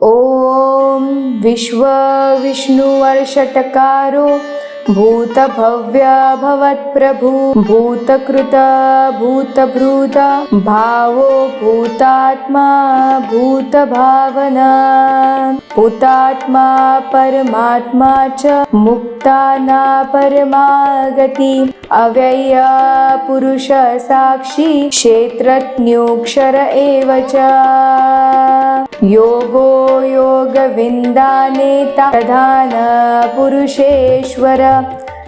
ॐ विश्वविष्णुवर्षटकारो भूतभव्य भवत्प्रभु भूतकृत भूतभृत भावो भूतात्मा भूतभावना भूतात्मा परमात्मा च मुक्ताना परमागति अव्यय पुरुष साक्षी क्षेत्रज्ञोऽक्षर एव च योगो योगविन्दानेता प्रधान पुरुषेश्वर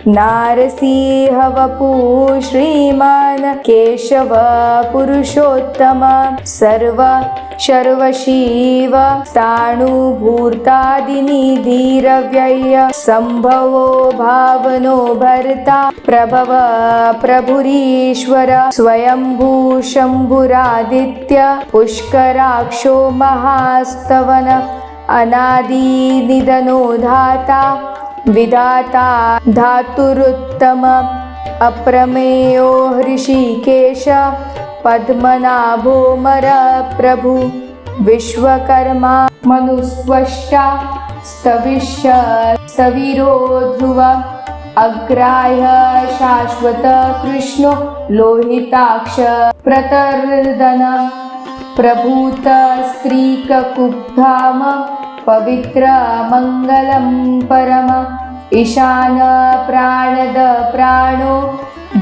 नारसिंह वपुः श्रीमान् केशव पुरुषोत्तम सर्व शर्वशिव स्थाणुभूतादिनिधिरव्यय सम्भवो भावनो भर्ता प्रभव प्रभुरीश्वर स्वयंभू शम्भुरादित्य पुष्कराक्षो महास्तवन अनादिनिधनो धाता विधाता धातुरुत्तम अप्रमेयो हृषिकेश पद्मनाभोमर प्रभु विश्वकर्मा मनुस्वष्टा स्तविष्य सवीरो ध्रुव अग्राह्य शाश्वत कृष्णो लोहिताक्ष प्रतर्दन प्रभूत स्त्रीककुब्धाम पवित्र मंगलम परम ईशान प्राणद प्राणो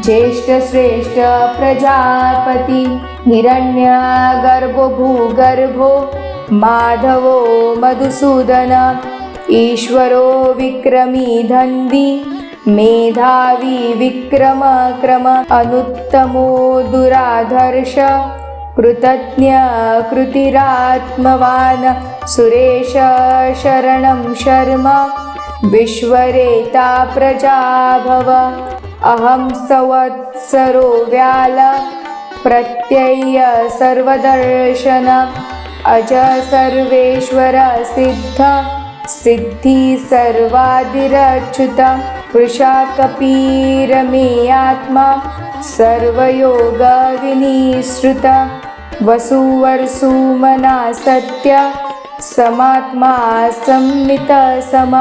ज्येष्ठ श्रेष्ठ प्रजापति हिरण्य गर्भो भूगर्भो माधवो मधुसूदन ईश्वरो विक्रमी धन्वी मेधावी विक्रम क्रम अनुत्तमो दुराधर्ष कृतज्ञ कृतिरात्मवान् सुरेश शरणं शर्म विश्वरेता प्रजाभव अहं संवत्सरो व्याल प्रत्यय सर्वदर्शन अज सर्वेश्वर सिद्ध सिद्धि सर्वादिरच्युत वृषाकपीरमे आत्मा सर्वयोग विनिश्रुत वसुवर्सुमना सत्य समात्मा संमित सम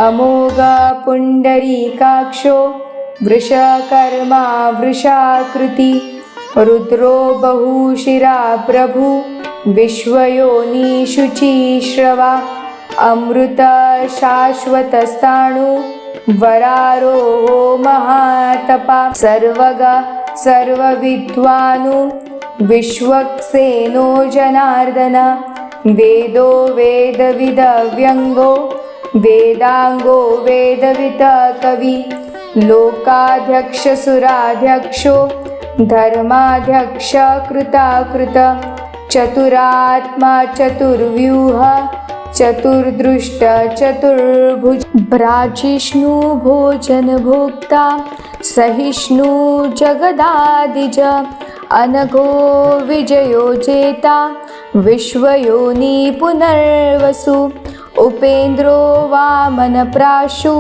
अमोघ पुंडरीकाक्षो वृषकर्मा वृषाकृति रुद्रो बहुशिरा प्रभु विश्वयोनिशुचिश्रवा अमृत शाश्वत स्थाणु वरारोहो महातपा सर्वग सर्वविद्वानु विश्वक्सेनो जनार्दन वेदो वेदविदव्यंगो वेदांगो वेदविद कवि लोकाध्यक्ष सुराध्यक्षो धर्माध्यक्ष कृताकृत चतुरात्मा चतुर्व्यूह चतुर्दृष्ट चतुर्भुज भ्राजिष्णु भोजन भोक्ता सहिष्णु जगदादिज अनघो विजयो जेता विश्वयोनि पुनर्वसु उपेन्द्रो वामन प्राशु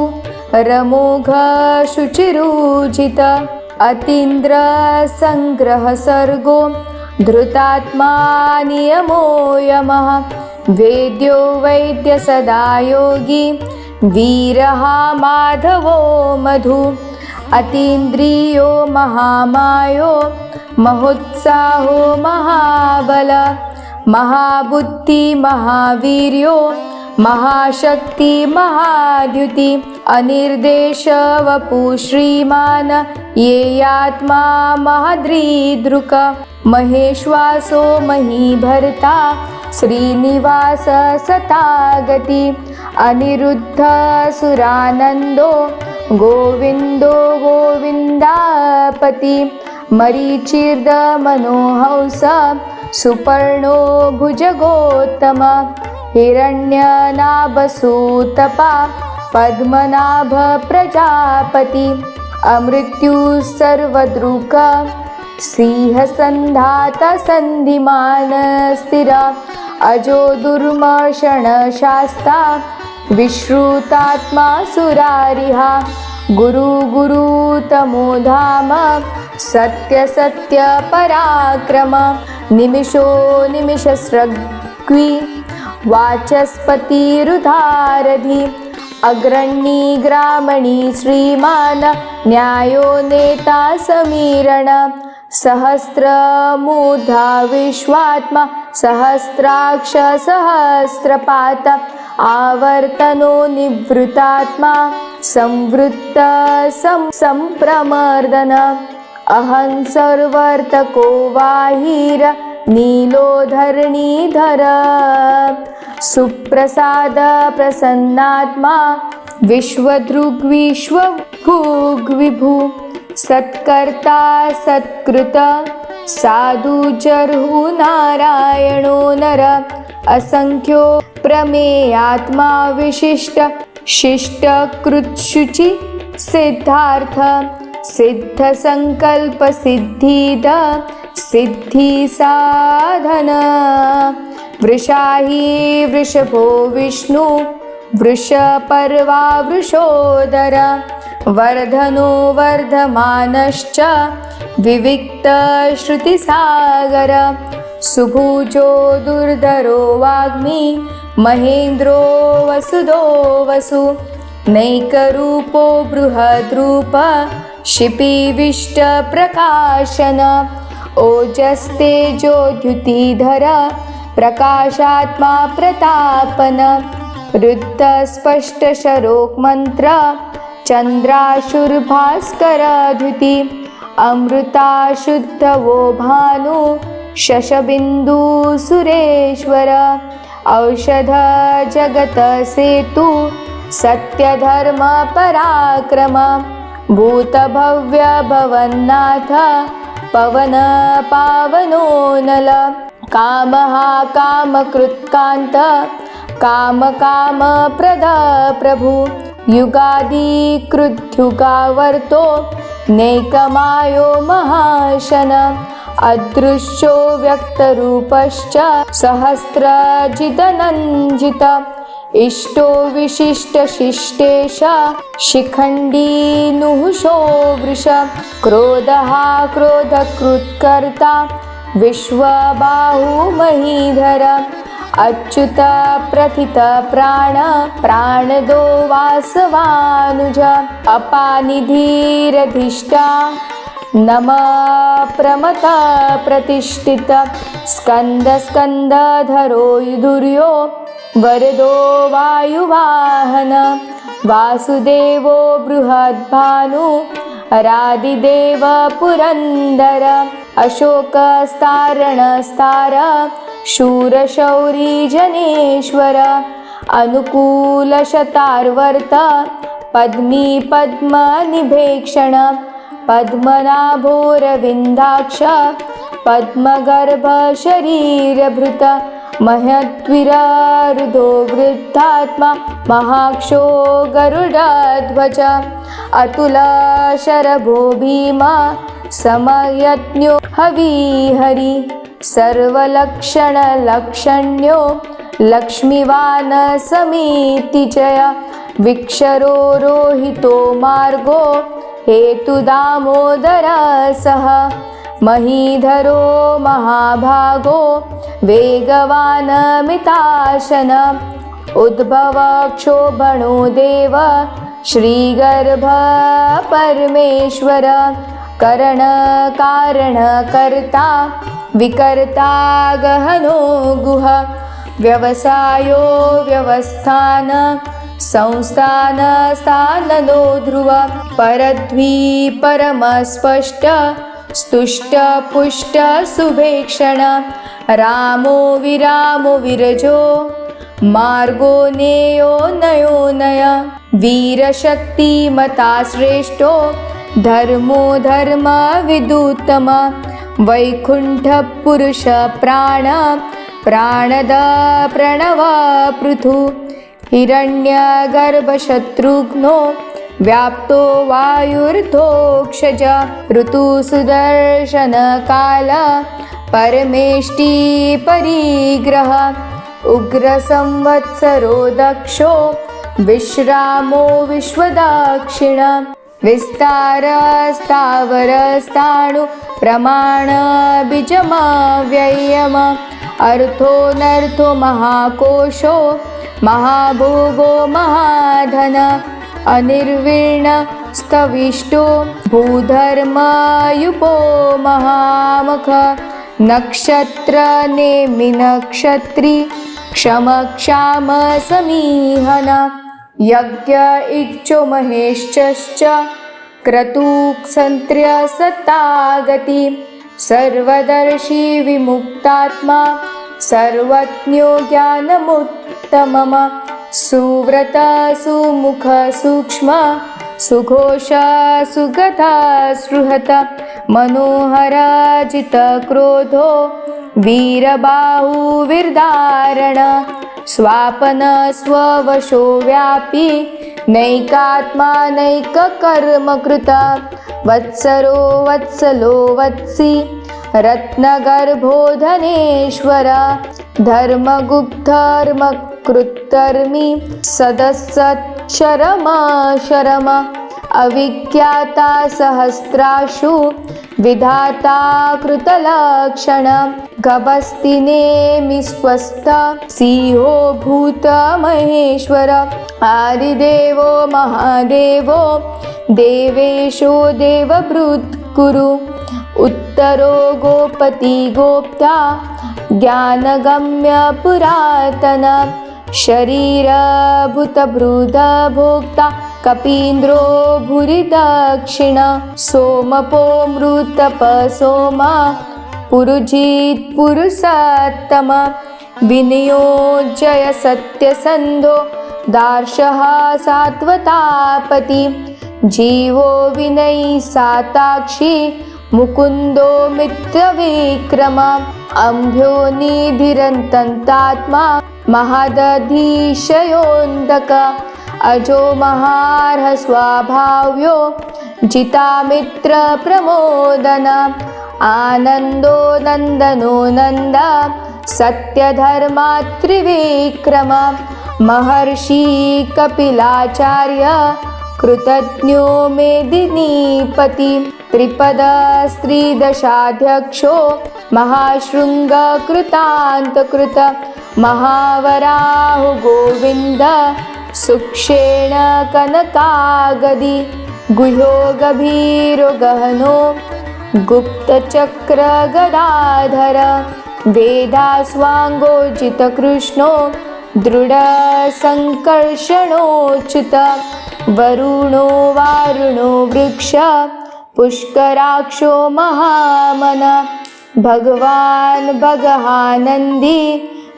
रमोघ शुचिरुजित अतीन्द्र संग्रह सर्गो धृतात्मा नियमो यमः वेद्यो वैद्य सदा योगी वीरः माधवो मधु अतीन्द्रियो महामायो महोत्साहो महाबल महाबुद्धि महावीर्यो महाशक्ति महाद्युति अनिर्देश वपु श्रीमान ये आत्मा महद्रीदृक महेश्वासो महीभर्ता श्रीनिवास सतागति अनिरुद्ध सुरानंदो गोविंदो गोविंदापति मरीचिर्द मनोहंस सुपर्णो भुजगोत्तम हिरण्यनाभसूतपा पद्मनाभ प्रजापति अमृत्यु सर्वदृक सिंहसन्धात सन्धिमान स्थिर अजो दुर्मर्षण शास्ता विश्रुतात्मा सुरारिहा गुरु गुरु तमो धाम सत्य सत्य पराक्रम निमिषो निमिषस्रग्वी वाचस्पतिरुधारधि अग्रणी ग्रामणी श्रीमान न्यायो नेता समीरण सहस्रमूर्धा विश्वात्मा सहस्राक्ष सहस्रपात आवर्तनो निवृतात्मा संवृत्त संप्रमर्दन अहं सर्वर्तको वाहीर नीलो धरणीधर सुप्रसाद प्रसन्नात्मा विश्वदृग्विश्वभुग्विभु सत्कर्ता सत्कृत साधुजर्हु नारायणो नर असंख्यो प्रमेयात्मा विशिष्ट शिष्टकृत्शुचि सिद्धार्थ सिद्ध संकल्प सिद्धिद सिद्धि साधन वृषाही वृषभो विष्णु वृषपर्वा वृषोदर वर्धनो वर्धमानश्च विविक्त श्रुतिसागर सुभुजो दुर्धरो वाग्मी महेन्द्रो वसुदो वसु नैकरूपो बृहद्रूप शिपिविष्ट प्रकाशन ओजस्तेजोद्युतिधर प्रकाशात्मा प्रतापन रुद्धस्पष्टशरोक् मंत्र चन्द्राशुर्भास्करद्युति अमृता शुद्धवो भानु शशबिन्दु सुरेश्वर औषध जगत सेतु सत्यधर्म पराक्रम भूतभव्य भवन्नाथ पवन पावनो नल कामः कामकृत्कान्त काम काम प्रद प्रभु युगादि कृत्युगावर्तो नैकमायो महाशन अदृश्यो व्यक्तरूपश्च सहस्रजिदनञ्जित इष्टो विशिष्टशिष्टेश शिखण्डी नुहुषो वृष क्रोधः क्रोधकृत्कर्ता विश्वबाहु महीधर अच्युत प्रथित प्राण प्राणदो वासवानुज अपानिधिरधिष्ठा नम प्रमथ प्रतिष्ठित स्कंद स्कंदधरो दुर्यो वरदो वायुवाहन वासुदेवो बृहद्भानु रादिदेव पुरंदर अशोकस्तारणस्तार शूरशौरी जनेश्वर अनुकूलशतार्वर्त पद्मी पद्मनिभेक्षण पद्मनाभोरविन्दाक्ष पद्मगर्भ शरीरभृत महद्विरारुधो वृद्धात्मा महाक्षो गरुडध्वज अतुल शरभो भीमा समयज्ञो हविहरि सर्वलक्षणलक्षण्यो लक्ष्मीवान समीतिजय विक्षरो रोहितो मार्गो हेतुदामोदर सह महीधरो महाभागो वेगवान मिताशन उद्भव क्षोभणो देव श्रीगर्भ परमेश्वर करण कारण कर्ता विकर्ता गहनो गुह व्यवसायो व्यवस्थान संस्थान स्थाननो ध्रुव परद्वी परमस्पष्ट स्तुष्ट पुष्ट सुभेक्षण रामो विरामो विरजो मार्गो नेयो नयो नय वीरशक्तिमता श्रेष्ठो धर्मो धर्म विदुत्तम वैकुंठ पुरुष प्राण प्राणद प्रणव पृथु हिरण्यगर्भशत्रुघ्नो व्याप्तो वायुर्धोक्षज ऋतुसुदर्शन काल परमेष्टि परिग्रह उग्रसंवत्सरो दक्षो विश्रामो विश्वदक्षिण विस्तारस्तावरस्ताणु प्रमाण बीजमव्ययम् अर्थोऽनर्थो महाकोशो महाभोगो महाधन अनिर्वीणस्तविष्टो भूधर्मयुपो महामख नक्षत्रनेमि नक्षत्री क्षमक्षाम समीहन यज्ञ इक्षो महेश्च क्रतुक्सन्त्र्यसतागति सर्वदर्शी विमुक्तात्मा सर्वज्ञो ज्ञानमुत्तमम् सुव्रत सुमुख सूक्ष्म सुघोष सुगता सृहत मनोहराजित क्रोधो वीरबाहुविर्दारण स्वापन स्ववशो व्यापी नैकात्मा नैककर्मकृत वत्सरो वत्सलो वत्सी रत्नगर्भो धनेश्वर धर्मगुप्तर्मकृत्तर्मि सदसच्छरम शरम अविख्याता सहस्राशु विधाता कृतलक्षण गभस्तिनेमि स्वस्थ सिंहो भूत महेश्वर आदिदेवो महादेवो देवेशो देवभृत्कुरु उत्तरो गोपति गोप्ता ज्ञानगम्य पुरातन शरीरभूतभृद भोक्ता कपीन्द्रो भूरि दक्षिण सोमपो मृतप सोम पुरुजित् पुरुषोत्तम विनियोजय सत्यसन्धो दार्शः सात्वतापति जीवो विनयी साताक्षी मुकुन्दो मित्रविक्रम अम्भ्यो निधिरन्तन्तात्मा महदधीशयोऽन्दक अजो महार्ह स्वाभाव्यो जितामित्र प्रमोदन आनन्दो नन्दनो नन्द सत्यधर्मा त्रिविक्रम महर्षि कपिलाचार्य कृतज्ञो मेदिनीपति त्रिपद स्त्रीदशाध्यक्षो महाशृङ्गकृतान्तकृत महावराहु गोविन्द सुक्षेण कनकागदि गुह्यो गभीरो गहनो गुप्तचक्रगदाधर वेदास्वाङ्गोजितकृष्णो दृढसङ्कर्षणोच्युत वरुणो वारुणो वृक्ष पुष्कराक्षो महामन भगवान् भगहानन्दी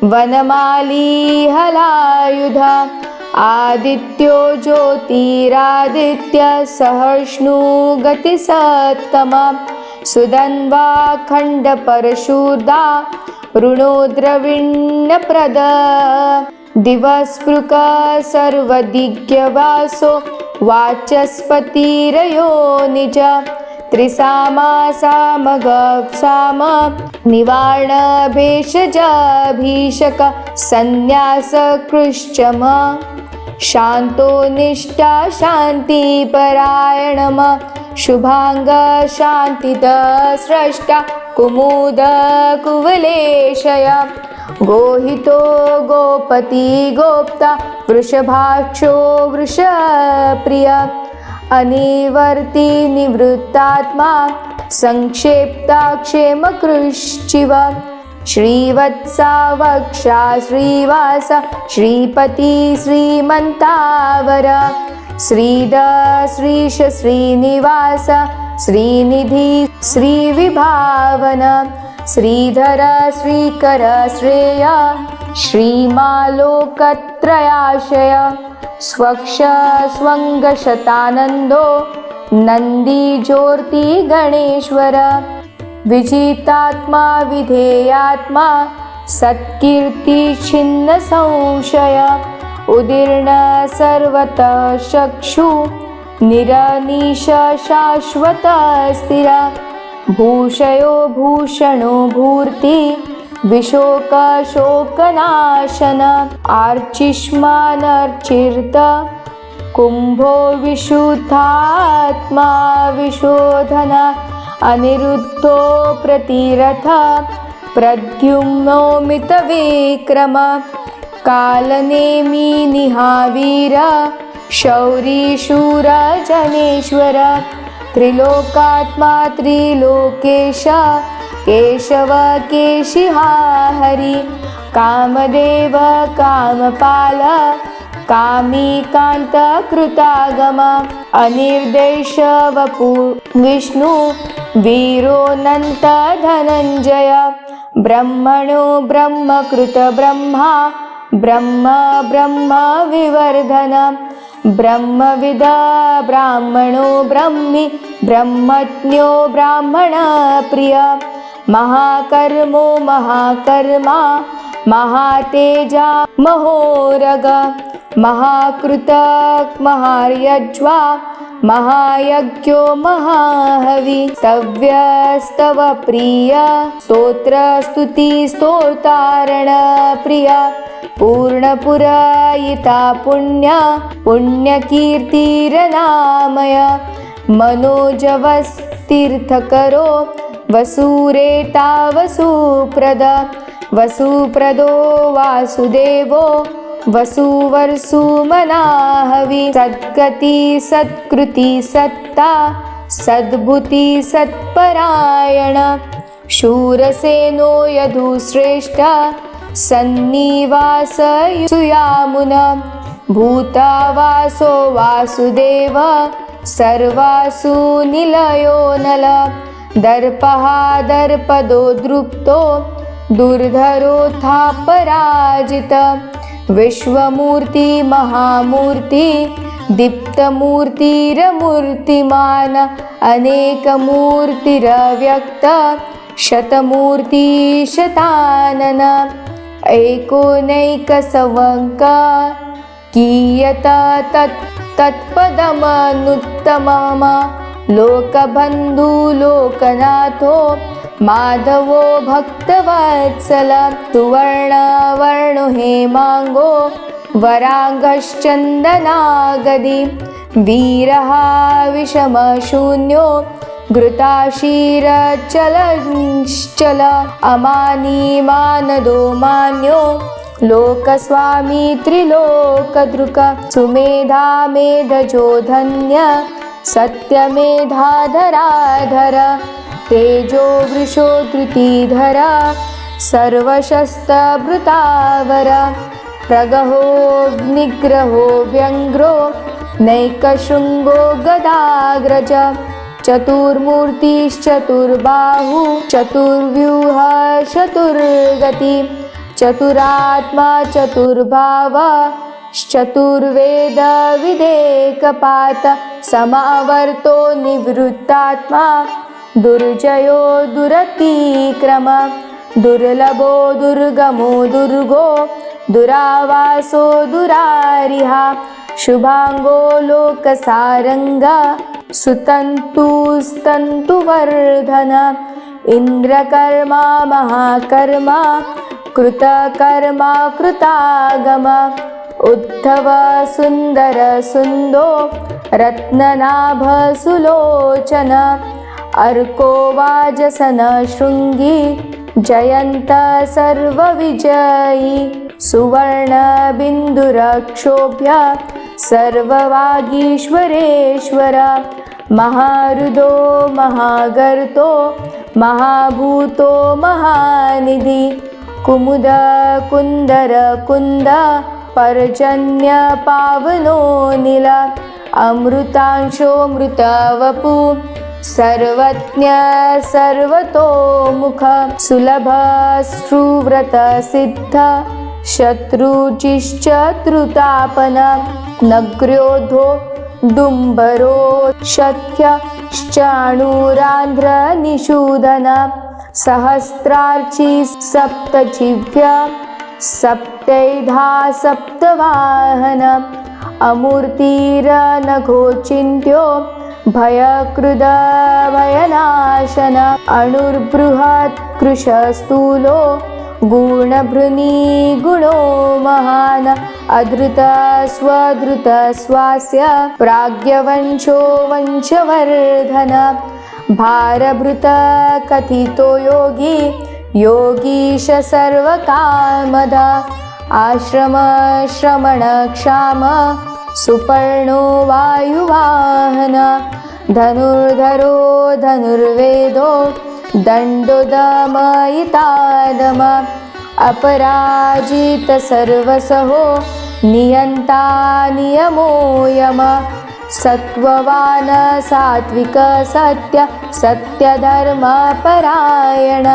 वनमाली हलायुध आदित्यो ज्योतिरादित्य सहर्ष्णु गतिसत्तम सुदन्वा खण्डपरशुदा ऋणो द्रविण्यप्रद दिवस्पृक सर्वदिग्यवासो वाचस्पतिरयो निज त्रिसामा सामगप्साम निवारणभेषजाभीषक सन्न्यासकृश्चम शान्तो निष्ठा शान्तिपरायणम शुभांग शान्तिद स्रष्टा कुमुद कुवलेशय गोहितो गोपति गोप्ता वृषभाक्षो वृषप्रिय अनिवर्ति निवृत्तात्मा संक्षेप्ता क्षेमकृश्चिव श्रीवत्सा वक्षा श्रीवास श्रीपति श्रीमन्तावर श्रीद श्रीश श्रीनिवास श्रीनिधि श्रीविभावन श्रीधर श्रीकर श्रेय श्रीमालोकत्रयाशय स्वक्ष स्वङ्गशतानन्दो नन्दीज्योति गणेश्वर विजितात्मा विधेयात्मा सत्कीर्ति छिन्न संशय उदीर्ण सर्वतः चक्षु निरनीश शाश्वत स्थिर भूषयो भूषणो भूर्ति विशोक शोकनाशन आर्चिष्मानर्चिर्त कुम्भो विशुद्धात्मा विशोधन अनिरुद्धो प्रतिरथ प्रद्युम्नो मितविक्रम कालनेमि निहावीर शौरी शूर जनेश्वर त्रिलोकात्मा त्रिलोकेश केशव केशिहा हरि कामदेव कामपाल कामी कांत कृतागम अनिर्देश वपु विष्णु वीरोऽनंत धनंजय ब्रह्मणो ब्रह्मकृत ब्रह्मा ब्रह्म ब्रह्म विवर्धन ब्रह्मविद ब्राह्मणो ब्रह्मी ब्रह्मज्ञो ब्राह्मण प्रिय महाकर्मो महाकर्मा महातेजा महोरग महाकृत महायज्वा महायज्ञो महाहवि स्तव्यस्तव प्रिय स्तोत्र स्तुति स्तोतारण प्रिय पूर्णपुरायिता पुण्य पुण्यकीर्तिरनामय मनोजवस्तीर्थकरो वसुरेता वसुप्रद वसुप्रदो वासुदेवो वसुवर्सुमनाहवि सद्गति सत्कृति सत्ता सद्भुति सत्परायण शूरसेनो यदुश्रेष्ठ सन्निवास सुयामुन भूतावासो वासुदेव सर्वासु निलयो नल दर्पः दर्पदो दृप्तो दुर्धरोऽथा पराजित विश्वमूर्ति महामूर्ति दीप्तमूर्तिरमूर्तिमान अनेकमूर्तिरव्यक्त शतमूर्ति शतानन एकोनैकसवङ्क कीयत तत्पदमनुत्तमम लोकबन्धु लोकनाथो माधवो भक्तवत्सल सुवर्णवर्णो हेमांगो वरांगश्चन्दनागदी वीरः विषमशून्यो घृताशीरचलश्चल अमानी मानदो मान्यो लोकस्वामी त्रिलोकदृक् सुमेधा मेधजो धन्य सत्यमेधाधराधर तेजो वृषो धृतिधर सर्वशस्त्रभृतावर प्रगहो व्यङ्ग्रो नैकशृङ्गो गदाग्रज चतुर्मूर्तिश्चतुर्बाहु चतुर्व्यूह चतुर्गति चतुरात्मा चतुर्भाव चतुर्वेद विदेकपात समावर्तो निवृत्तात्मा दुर्जयो दुरतिक्रम दुर्लभो दुर्गमो दुर्गो दुरावासो दुरारिहा शुभांगो लोकसारंग सुतन्तुस्तन्तुवर्धन इंद्रकर्मा महाकर्मा कृतकर्मा कृतागम उद्धव सुंदर सुंदो रत्ननाभ सुलोचन अर्को वाजसन शृंगी जयंत सर्वविजयी सुवर्ण बिंदुरक्षोभ्य सर्ववागीश्वरेश्वर महारुदो महागर्तो महाभूतो महानिधि कुमुद कुंदर कुंद पर्जन्य पावनो नील अमृतांशो मृतवपु सर्वज्ञ सर्वतोमुख सुलभ श्रुव्रत सिद्ध शत्रुचिश्चत्रुतापन नग्र्योधो दुम्बरो शक्य चाणूरान्ध्र निषूदन सहस्रार्ची सप्तजिह्व्य सप्तैधा सप्तवाहन अमूर्तिरनघोचिन्त्यो भयकृद भयनाशन अणुर्बृहत् कृशस्थूलो गुणभृनी गुणो महान अधृत स्वधृत स्वास्य प्राज्ञवंशो वंशवर्धन भारभृत कथितो योगी योगीश सर्वकामद आश्रम श्रमण क्षाम सुपर्णो वायुवाहन धनुर्धरो धनुर्वेदो दण्डो दमयितादम अपराजित सर्वसहो नियन्ता नियमो यम सत्त्ववान सात्विक सत्य सत्यधर्मपरायण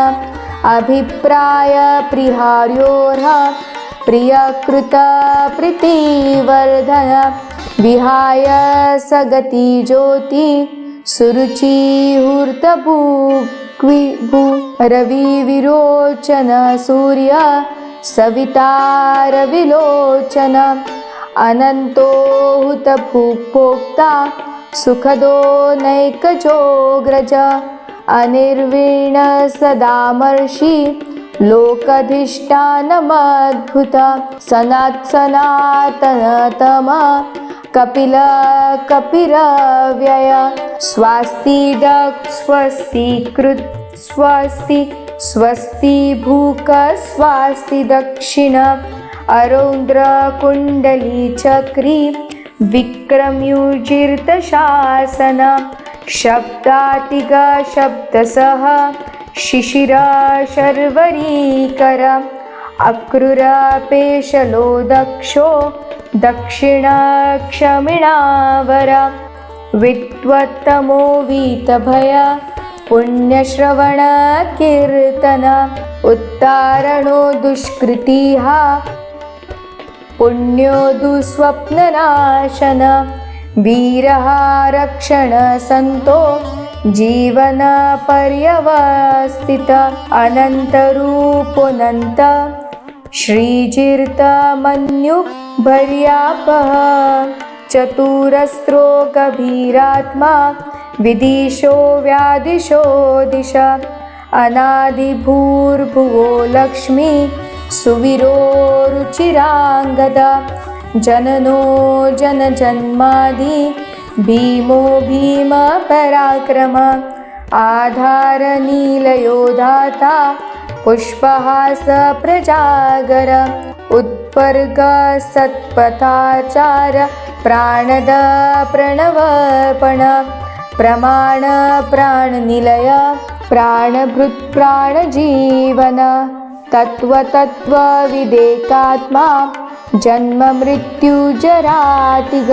अभिप्राय प्रिहार्योर्ह प्रियकृत प्रीतिवर्धन विहाय सगति ज्योति सुरुचिहूर्तभुग्विभु रवि विरोचन सूर्य सवितारविलोचन अनन्तो हुतभुक्भोक्ता सुखदो नैकजोऽग्रज अनिर्वीण सदामर्षि लोकधिष्ठानमद्भुत सनातनतम कपिल कपिरव्यय स्वस्ति डक् स्वस्ति कृत् स्वस्ति स्वस्ति भूक स्वस्ति दक्षिण अरौन्द्र कुण्डली चक्री विक्रम्युजिर्तशासन शब्दातिग शब्दसः शिशिर शर्वरीकर अक्रूरपेशलो दक्षो दक्षिणक्षमिणावर विद्वत्तमो वीतभय पुण्यश्रवण कीर्तन उत्तारणो दुष्कृतिः पुण्यो दुःस्वप्ननाशन वीरः रक्षण संतो जीवन पर्यवस्थित अनन्तरूपोऽनन्त श्रीजीर्तमन्युभर्यापः चतुरस्रो गभीरात्मा विदिशो व्यादिशो दिश अनादिभूर्भुवो लक्ष्मी सुवीरो रुचिराङ्गद जननो जनजन्मादि भीमो भीमपराक्रम आधारनीलयो दाता पुष्पहास प्रजागर उत्पर्ग सत्पथाचार प्राणद प्रणवपण प्रमाण प्राणनिलय प्राणभृत् प्राणजीवन तत्त्वतत्त्वविदेकात्मा जन्म मृत्युजरातिग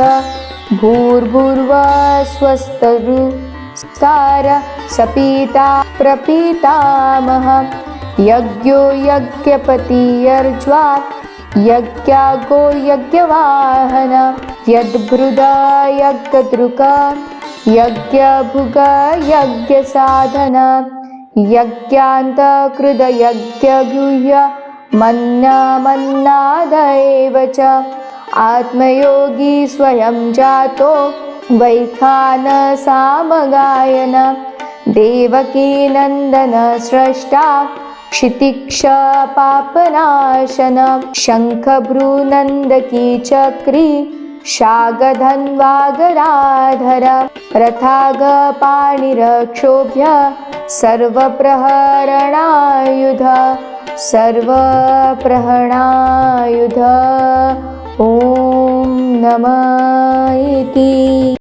भूर्भुवस्वस्तरुस्तार सपिता प्रपितामह यज्ञो यज्ञपतिर्ज्वा यज्ञागो यज्ञवाहन यद्भृद यज्ञदृक यज्ञभुग यज्ञसाधन यज्ञान्तकृद यज्ञगुह्य मन्नामन्नादेव च आत्मयोगी स्वयं जातो वैखानसामगायन देवकी नन्दन स्रष्टा क्षितिक्ष पापनाशन शङ्खभ्रूनन्दकी चक्री शागधन्वागराधर रथागपाणिरक्षोभ्य सर्वप्रहरणायुध सर्वप्रहरणायुध ॐ नमः इति।